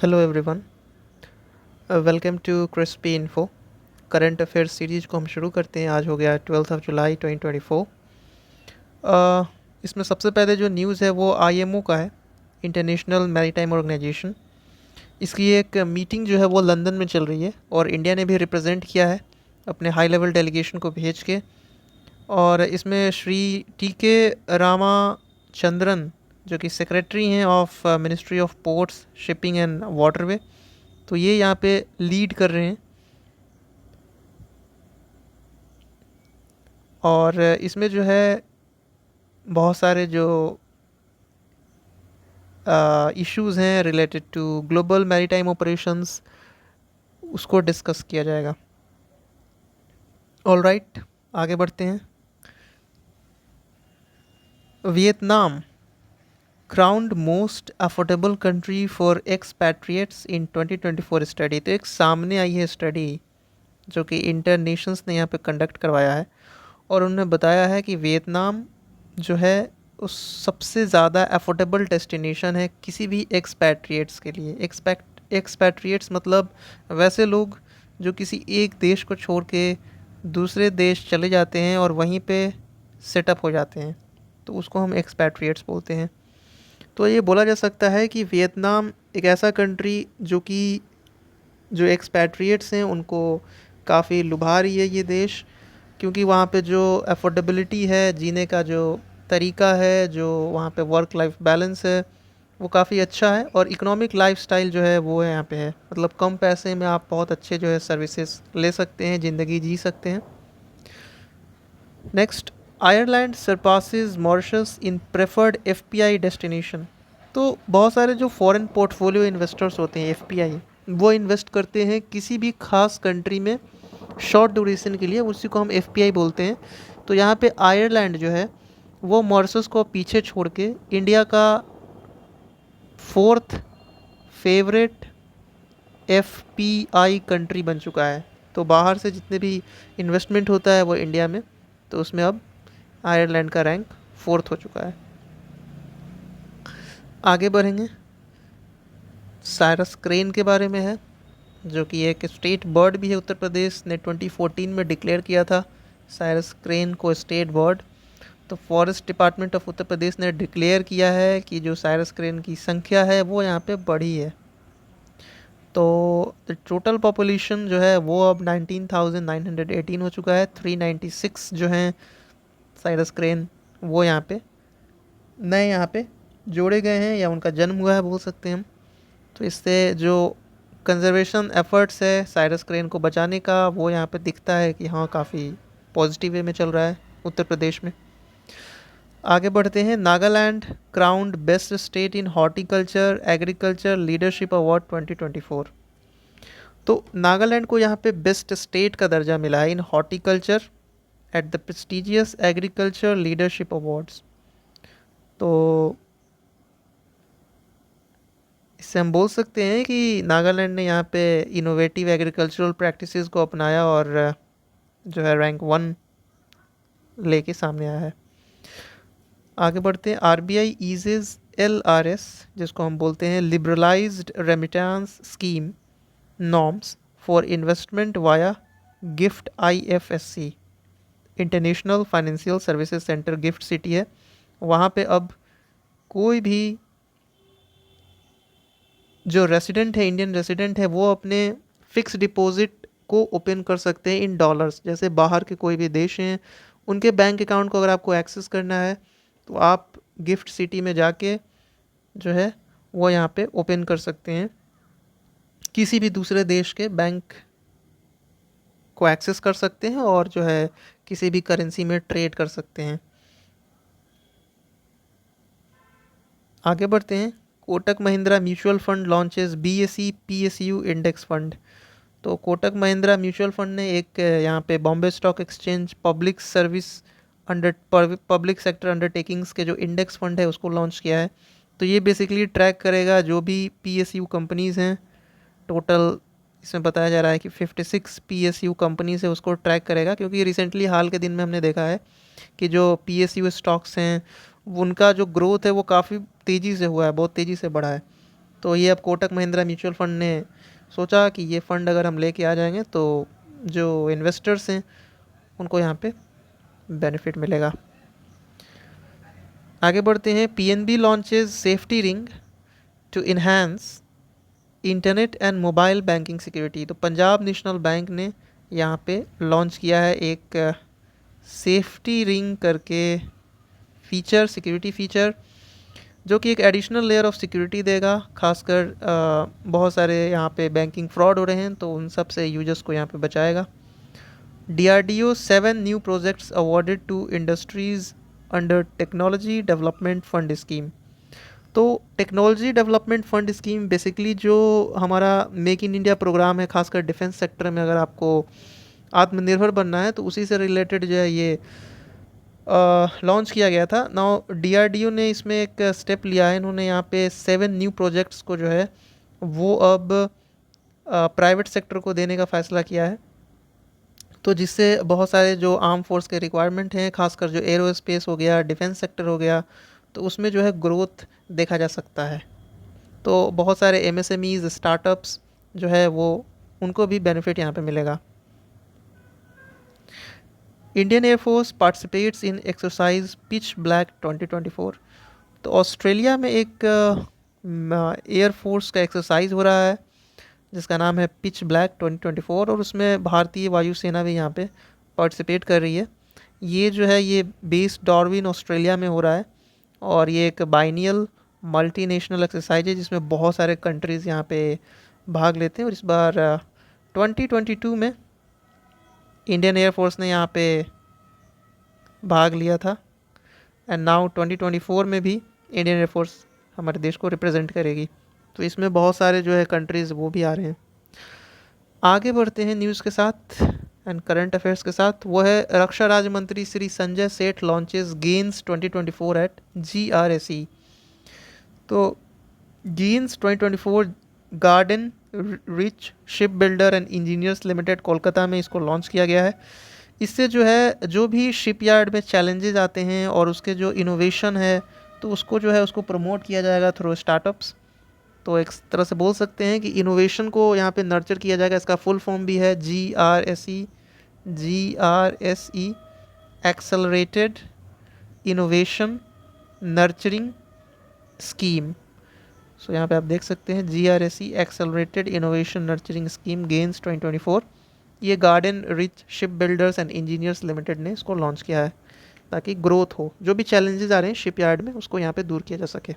Hello everyone, welcome to crispy info. Current affairs series को हम शुरू करते हैं। आज हो गया 12 जुलाई 2024। इसमें सबसे पहले जो न्यूज़ है वो आईएमओ का है, इंटरनेशनल मैरीटाइम ऑर्गेनाइजेशन। इसकी एक मीटिंग जो है वो लंदन में चल रही है और इंडिया ने भी रिप्रेजेंट किया है अपने हाई लेवल डेलीगेशन को भेज के। और इसमें श्री टी के रामाचंद्रन, जो कि सेक्रेटरी हैं of ministry of ports, shipping and waterway, तो ये यहाँ पे लीड कर रहे हैं। और इसमें जो है बहुत सारे जो इश्यूज़ हैं related to global maritime operations, उसको डिस्कस किया जाएगा। ऑल राइट, आगे बढ़ते हैं। Vietnam crowned most affordable country for expatriates in 2024 study. तो एक सामने आई है स्टडी जो कि इंटर नेशंस ने यहाँ पे कंडक्ट करवाया है और उन्होंने बताया है कि वियतनाम जो है उस सबसे ज़्यादा अफोर्डेबल डेस्टिनेशन है किसी भी एक्सपैट्रिएट्स के लिए। एक्सपैट्रिएट्स मतलब वैसे लोग जो किसी एक देश को छोड़ के दूसरे देश चले जाते हैं और वहीं पे सेटअप हो जाते हैं, तो उसको हम एक्सपैट्रिएट्स बोलते हैं। तो ये बोला जा सकता है कि वियतनाम एक ऐसा कंट्री जो कि जो एक्सपैट्रिएट्स हैं उनको काफ़ी लुभा रही है ये देश, क्योंकि वहाँ पे जो अफोर्डेबिलिटी है, जीने का जो तरीका है, जो वहाँ पे वर्क लाइफ बैलेंस है, वो काफ़ी अच्छा है। और इकोनॉमिक लाइफस्टाइल जो है वो यहाँ पे है, मतलब कम पैसे में आप बहुत अच्छे जो है सर्विसेज ले सकते हैं, ज़िंदगी जी सकते हैं। नेक्स्ट, आयरलैंड सरपासेस मॉरिशस इन प्रेफर्ड एफपीआई डेस्टिनेशन। तो बहुत सारे जो फॉरेन पोर्टफोलियो इन्वेस्टर्स होते हैं एफपीआई, वो इन्वेस्ट करते हैं किसी भी खास कंट्री में शॉर्ट ड्यूरेशन के लिए, उसी को हम एफपीआई बोलते हैं। तो यहाँ पे आयरलैंड जो है वो मॉरिशस को पीछे छोड़ के इंडिया का फोर्थ फेवरेट एफपीआई कंट्री बन चुका है। तो बाहर से जितने भी इन्वेस्टमेंट होता है वो इंडिया में, तो उसमें अब आयरलैंड का रैंक फोर्थ हो चुका है। आगे बढ़ेंगे, साइरस क्रेन के बारे में है, जो कि एक स्टेट बर्ड भी है। उत्तर प्रदेश ने 2014 में डिक्लेयर किया था साइरस क्रेन को स्टेट बर्ड। तो forest department of Uttar Pradesh ने डिक्लेयर किया है कि जो साइरस क्रेन की संख्या है वो यहाँ पे बढ़ी है। तो टोटल पॉपुलेशन जो है वो अब 19,918 हो चुका है। 396 जो हैं साइरस क्रेन वो यहाँ पे नए यहाँ पे जोड़े गए हैं, या उनका जन्म हुआ है बोल सकते हैं हम। तो इससे जो कंजर्वेशन एफर्ट्स है साइरस क्रेन को बचाने का, वो यहाँ पे दिखता है कि हाँ काफ़ी पॉजिटिव वे में चल रहा है उत्तर प्रदेश में। आगे बढ़ते हैं, Nagaland crowned best state in horticulture agriculture leadership award 2024। तो नागालैंड को यहाँ पे बेस्ट स्टेट का दर्जा मिला है in horticulture at the prestigious agriculture leadership awards. तो इससे हम बोल सकते हैं कि नागालैंड ने यहाँ पे इनोवेटिव एग्रीकल्चरल प्रैक्टिसेस को अपनाया और जो है रैंक 1 लेके सामने आया है। आगे बढ़ते हैं, आरबीआई ईजेज एलआरएस, जिसको हम बोलते हैं liberalised remittance scheme norms for investment via gift IFSC, international financial services centre gift city है। वहाँ पे अब कोई भी जो रेसिडेंट है, इंडियन रेसिडेंट है, वो अपने फिक्स डिपॉजिट को ओपन कर सकते हैं इन डॉलर्स। जैसे बाहर के कोई भी देश हैं, उनके बैंक अकाउंट को अगर आपको एक्सेस करना है तो आप गिफ्ट सिटी में जाके जो है वो यहाँ पे ओपन कर सकते हैं, किसी भी दूसरे देश के बैंक को एक्सेस कर सकते हैं और जो है किसी भी करेंसी में ट्रेड कर सकते हैं। आगे बढ़ते हैं, Kotak Mahindra mutual fund launches BSE PSU index fund. तो कोटक महिंद्रा म्यूचुअल फंड ने एक यहाँ पे Bombay stock exchange public service under public sector undertakings के जो इंडेक्स फंड है उसको लॉन्च किया है। तो ये बेसिकली ट्रैक करेगा जो भी पीएसयू कंपनीज़ हैं। टोटल इसमें बताया जा रहा है कि 56 पीएसयू कंपनीज है, उसको ट्रैक करेगा, क्योंकि रिसेंटली हाल के दिन में हमने देखा है कि जो पीएसयू स्टॉक्स हैं उनका जो ग्रोथ है वो काफ़ी तेज़ी से हुआ है, बहुत तेज़ी से बढ़ा है। तो ये अब कोटक महिंद्रा म्यूचुअल फंड ने सोचा कि ये फ़ंड अगर हम लेके आ जाएंगे तो जो इन्वेस्टर्स हैं उनको यहाँ पे बेनिफिट मिलेगा। आगे बढ़ते हैं। PNB launches safety ring to enhance internet and mobile banking security. तो पंजाब नेशनल बैंक ने यहाँ पे लॉन्च किया है एक सेफ्टी रिंग करके फीचर, सिक्योरिटी फीचर, जो कि एक एडिशनल लेयर ऑफ सिक्योरिटी देगा। खासकर बहुत सारे यहाँ पे बैंकिंग फ्रॉड हो रहे हैं तो उन सब से यूजर्स को यहाँ पे बचाएगा। DRDO 7 new projects awarded to industries under technology development fund scheme. तो technology development fund scheme basically जो हमारा मेक इन इंडिया प्रोग्राम है, खासकर डिफेंस सेक्टर में अगर आपको आत्मनिर्भर बनना है तो उसी से रिलेटेड जो है ये लॉन्च किया गया था। नाउ DRDO ने इसमें एक स्टेप लिया है, इन्होंने यहाँ पे 7 न्यू प्रोजेक्ट्स को जो है वो अब प्राइवेट सेक्टर को देने का फ़ैसला किया है। तो जिससे बहुत सारे जो आर्म फोर्स के रिक्वायरमेंट हैं, खासकर जो एरोस्पेस हो गया, डिफेंस सेक्टर हो गया, तो उसमें जो है ग्रोथ देखा जा सकता है। तो बहुत सारे MSMEs स्टार्टअप्स जो है वो उनको भी बेनिफिट यहाँ पे मिलेगा। Indian air force participates in exercise pitch black 2024। तो ऑस्ट्रेलिया में एक एयरफोर्स का एक्सरसाइज हो रहा है जिसका नाम है पिच ब्लैक 2024 और उसमें भारतीय वायुसेना भी यहाँ पे पार्टिसिपेट कर रही है। ये जो है ये बेस्ड डार्विन ऑस्ट्रेलिया में हो रहा है और ये एक बाइनियल मल्टीनेशनल एक्सरसाइज है जिसमें बहुत सारे कंट्रीज़ यहाँ पे भाग लेते हैं। और इस बार 2022 में इंडियन एयरफोर्स ने यहाँ पे भाग लिया था एंड नाउ 2024 में भी इंडियन एयरफोर्स हमारे देश को रिप्रेजेंट करेगी। तो इसमें बहुत सारे जो है कंट्रीज़ वो भी आ रहे हैं। आगे बढ़ते हैं न्यूज़ के साथ एंड करंट अफेयर्स के साथ। वो है रक्षा राज्य मंत्री Shri Sanjay Seth launches gains 2024 eight GRSE। तो gains 2024 garden Reach ship builder and Engineers limited Kolkata में इसको लॉन्च किया गया है। इससे जो है जो भी शिपयार्ड में चैलेंजेस आते हैं और उसके जो इनोवेशन है तो उसको जो है उसको प्रमोट किया जाएगा थ्रू स्टार्टअप्स। तो एक तरह से बोल सकते हैं कि इनोवेशन को यहाँ पे नर्चर किया जाएगा। इसका फुल फॉर्म भी है GRSE accelerated innovation nurturing scheme. So यहाँ पे आप देख सकते हैं GRSE accelerated innovation nurturing scheme gains 2024। ये Garden Reach Ship Builders and Engineers Limited ने इसको लॉन्च किया है ताकि ग्रोथ हो, जो भी चैलेंजेस आ रहे हैं शिपयार्ड में उसको यहाँ पे दूर किया जा सके।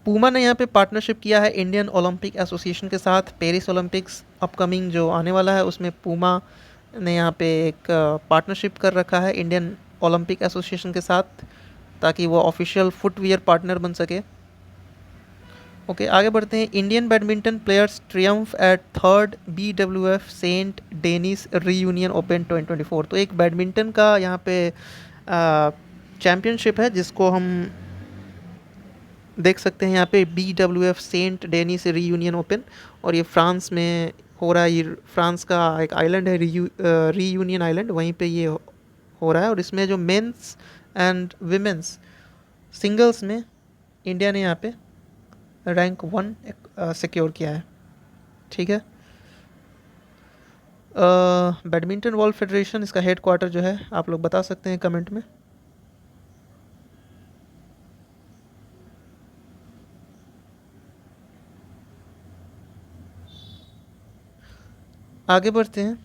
पूमा ने यहाँ पे पार्टनरशिप किया है इंडियन ओलंपिक एसोसिएशन के साथ। पेरिस ओलंपिक्स अपकमिंग जो आने वाला है उसमें पूमा ने यहाँ पे एक पार्टनरशिप कर रखा है इंडियन ओलंपिक एसोसिएशन के साथ ताकि वो ऑफिशियल फुटवियर पार्टनर बन सके। ओके, आगे बढ़ते हैं। Indian badminton players triumph at third BWF saint Denis Reunion open 2024। तो एक बैडमिंटन का यहाँ पे चैम्पियनशिप है जिसको हम देख सकते हैं यहाँ पे BWF saint Denis Reunion open, और ये फ्रांस में हो रहा है। ये फ्रांस का एक आइलैंड है रीयूनियन आइलैंड, वहीं पे ये हो रहा है। और इसमें जो मेंस एंड विमेंस सिंगल्स में इंडिया ने यहाँ पे रैंक 1 सिक्योर किया है। ठीक है। बैडमिंटन वर्ल्ड फेडरेशन, इसका हेड क्वार्टर जो है आप लोग बता सकते हैं कमेंट में। आगे बढ़ते हैं।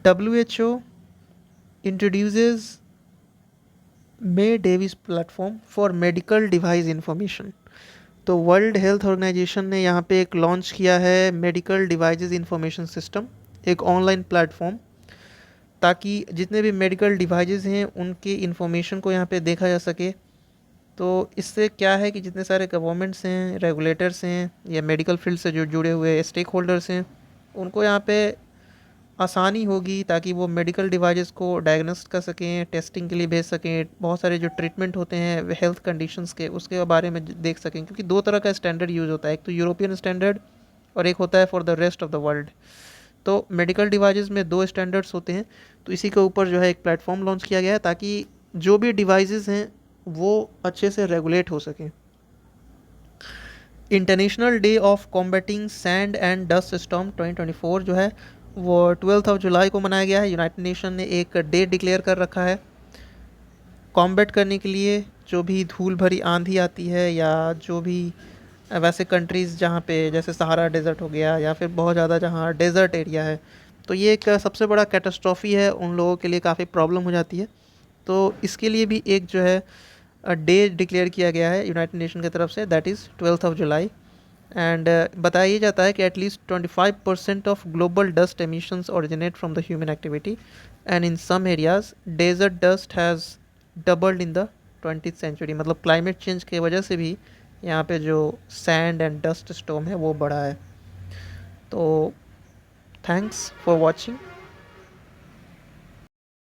WHO introduces may Davis platform for medical device information. तो वर्ल्ड हेल्थ ऑर्गेनाइजेशन ने यहाँ पे एक लॉन्च किया है मेडिकल डिवाइसेस इंफॉर्मेशन सिस्टम, एक ऑनलाइन प्लेटफॉर्म, ताकि जितने भी मेडिकल डिवाइसेस हैं उनके इंफॉर्मेशन को यहाँ पे देखा जा सके। तो इससे क्या है कि जितने सारे गवर्नमेंट्स हैं, रेगुलेटर्स हैं या मेडिकल फील्ड से जो जुड़े हुए स्टेक होल्डर्स हैं उनको यहाँ पे आसानी होगी ताकि वो मेडिकल डिवाइसेस को डायग्नोस्ट कर सकें, टेस्टिंग के लिए भेज सकें, बहुत सारे जो ट्रीटमेंट होते हैं हेल्थ कंडीशंस के उसके बारे में देख सकें। क्योंकि दो तरह का स्टैंडर्ड यूज़ होता है, एक तो यूरोपियन स्टैंडर्ड और एक होता है for the rest of the world. तो मेडिकल डिवाइसेस में 2 स्टैंडर्ड्स होते हैं, तो इसी के ऊपर जो है एक प्लेटफॉर्म लॉन्च किया गया है ताकि जो भी डिवाइसेस हैं वो अच्छे से रेगुलेट हो सकें। International day of combating sand and dust storm 2024 जो है वो 12 जुलाई को मनाया गया है। यूनाइटेड नेशन ने एक डे डिक्लेयर कर रखा है कॉम्बैट करने के लिए जो भी धूल भरी आंधी आती है, या जो भी वैसे कंट्रीज़ जहाँ पे जैसे सहारा डेज़र्ट हो गया या फिर बहुत ज़्यादा जहाँ डेज़र्ट एरिया है, तो ये एक सबसे बड़ा कैटास्ट्रॉफ़ी है, उन लोगों के लिए काफ़ी प्रॉब्लम हो जाती है। तो इसके लिए भी एक जो है डे डिक्लेयर किया गया है यूनाइटेड नेशन की तरफ से, दैट इज़ 12 जुलाई। एंड बताया जाता है कि at least 25% of global dust emissions originate from the human activity, and in some areas desert dust has doubled in the 20th century. मतलब क्लाइमेट चेंज की वजह से भी यहाँ पे जो सैंड एंड डस्ट स्टॉर्म है वो बढ़ा है। तो थैंक्स फॉर वॉचिंग।